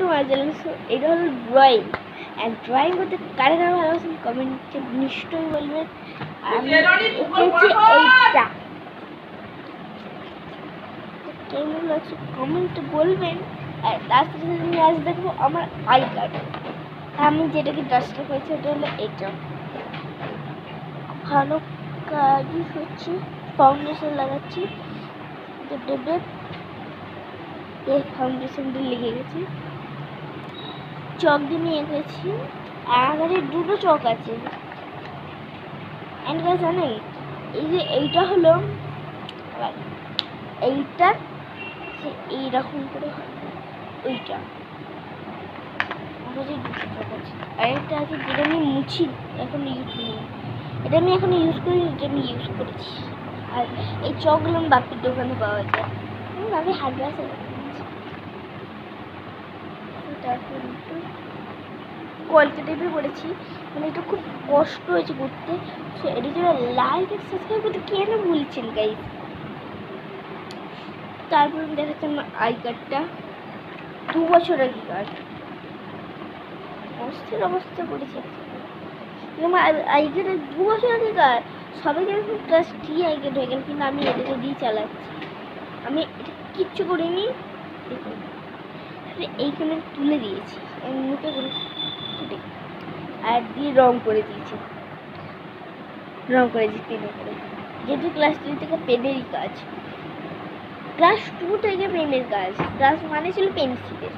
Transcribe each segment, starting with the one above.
To my channel. So এটা হলো drawing, and drawing করতে কারে কারে ভালোবাসেন কমেন্টে নিশ্চয়ই বলবেন। আমি এঁকেছি এইটা, কেমন লাগছে কমেন্টে বলবেন। আর তার সাথে সাথে আজ দেখবো আমার আই কার্ড। আমি যেটাকে ডাস্টার করেছি ওটা হলো এইটা। ভালো কাজই হচ্ছে, ফাউন্ডেশন লাগাচ্ছি, এই ফাউন্ডেশনটা লেগে গেছে, চক দিয়ে এঁকেছি। আগারে দুটো চক আছে। অ্যান্ড জানেন এই যে এইটা হলো এইটা এইরকম করে হয় ওইটা, দুটো চক আছে। আরেকটা আছে যেটা আমি মুছি এখন ইউজ করি, এটা আমি এখন ইউজ করি, এটা আমি ইউজ করেছি। আর এই চকগুলো আমি বাপির দোকানে পাওয়া যায়, আমি হাত গ্লাসে তারপর একটু কলকা টাইপের করেছি, মানে এটা খুব কষ্ট হয়েছে করতে। সো এটি জন্য লাইক আর সাবস্ক্রাইব করতে কেন ভুলছেন গাইজ। তারপর আমি দেখাচ্ছি আমার আই কার্ডটা, 2 বছর আগে কার্ড, অস্থির অবস্থা করেছি আমার আই কার্ডের 2 বছর আগে কার্ড। সবাই যেন ক্লাস 3 আই কার্ড হয়ে গেল, কিন্তু আমি এটাকে দিয়ে চালাচ্ছি। আমি এটা কিচ্ছু করিনি, দেখুন এইখানে তুলে দিয়েছি, মুখে করে আর দিয়ে রং করে দিয়েছি, পেনে করে। যেহেতু ক্লাস 3 থেকে পেনেরই কাজ, ক্লাস 2 থেকে পেনের কাজ, ক্লাস 1 ছিল পেন্সিলের।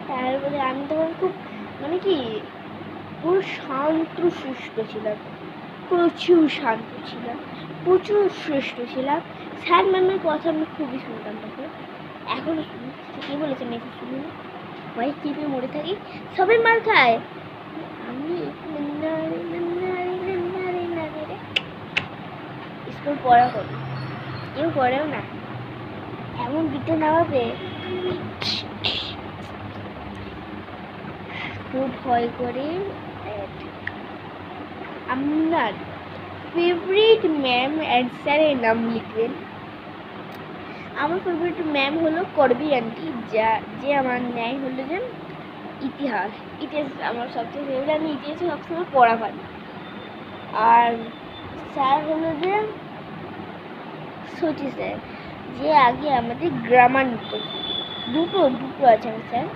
তারপরে আমি তখন খুব মানে কি পুরো শান্ত সুস্থ ছিলাম, প্রচুর শান্ত ছিলাম, প্রচুর সুস্থ ছিলাম। স্যার ম্যামের কথা আমি খুবই শুনতাম তখন, এখনো শুনি। কি বলেছেন নাকি শুনি না, ভাই চিপে মরে থাকি, সবাই মার খায়, আমি স্কুল পড়া করি, কেউ পড়েও না, এমন দিতে নামাবে খুব ভয় করে। আপনার ফেভারিট ম্যাম অ্যান্ড স্যারের নাম লিখবেন। আমার ফেভারিট ম্যাম হলো করবি আন্টি, যে আমার ন্যায় হলো যে ইতিহাস আমার সবচেয়ে ফেভারিট, আমি ইতিহাসে সবসময় পড়া পারি। আর স্যার হলো যে সচি স্যার, যে আগে আমাদের গ্রামার নিত। দুটো আছে আমার স্যার,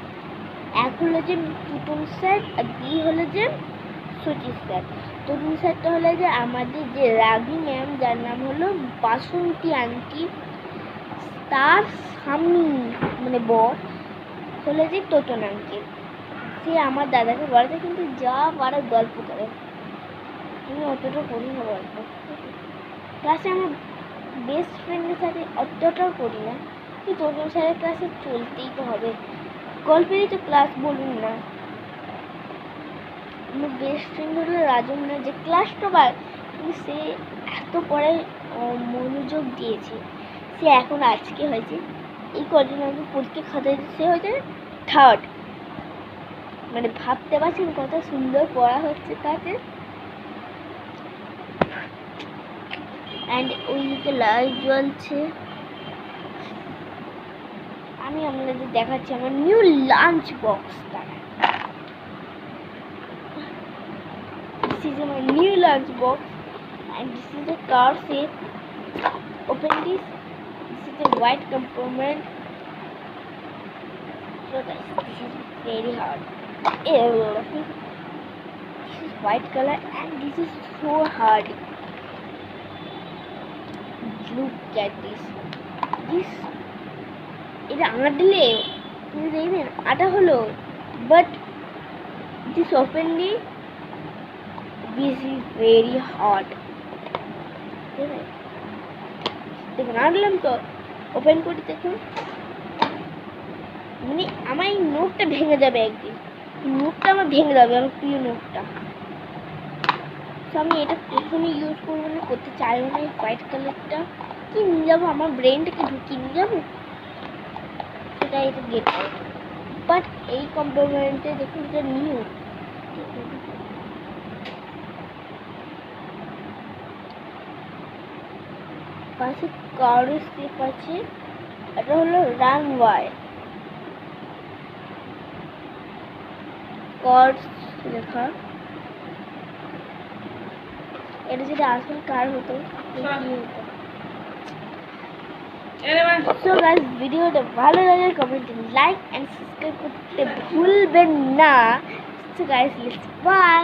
এক হলো যে টুটুল স্যার, আর দুই হলো যে সচি স্যার। টুটুল স্যারটা হলো যে আমাদের যে রাগী ম্যাম, যার নাম হলো বাসন্তী আন্টি, তার স্বামী মানে বর হলো যে তোতন আঙ্কেল। সে আমার দাদাকে বলতে কিন্তু যা পারে গল্প করে, আমি অতটা করি না গল্প। ক্লাসে আমার বেস্ট ফ্রেন্ডের সাথে অতটাও করি না, কিন্তু তোতন স্যারের ক্লাসে চলতেই তো হবে, গল্পেরই তো ক্লাস, বলুন না। আমার বেস্ট ফ্রেন্ড হলো রাজন না, যে ক্লাস টপার, কিন্তু সে এত পড়ায় মনোযোগ দিয়েছে। সে এখন আজকে হয়েছে এই কদিন আগে পরীক্ষা খাতায় সে হয়েছে 3rd, মানে ভাবতে পারছেন কত সুন্দর পড়া হচ্ছে তাতে। অ্যান্ড ওইদিকে লাইট জ্বলছে। আমি আপনাদের দেখাচ্ছি আমার নিউ লাঞ্চ বক্সটা। This is my new lunch box, and this is a car shape. Open this. This is a white compartment. So guys, this is very hard. This is white color, and this is so hard. Look at this. এটা আটা দিলে তুমি দেখবেন আটা হলো, but this openly, this is very hard. দেখুন আনলাম তো, ওপেন করে দেখুন, মানে আমার এই নোটটা ভেঙে যাবে একদিন, নোটটা আমার ভেঙে যাবে, আমার প্রিয় নোটটা। তো আমি এটা প্রথমে ইউজ করবো না, করতে চাইবো না। এই হোয়াইট কালারটা কি নিয়ে যাবো, আমার ব্রেনটাকে ঢুকিয়ে নিয়ে যাবো, সেটা এটা গেট করবো। বাট এই কম্পার্টমেন্টে দেখুন এটা নিউ, পাশে কারের শেপ আছে, এটা হলো রানওয়ে কর্স লেখা। এটা যদি আসল কার হতো কি হতো। সো গাইস ভিডিওটা ভালো লাগে কমেন্টে লাইক এন্ড সাবস্ক্রাইব করতে ভুলবেন না। So guys let's by.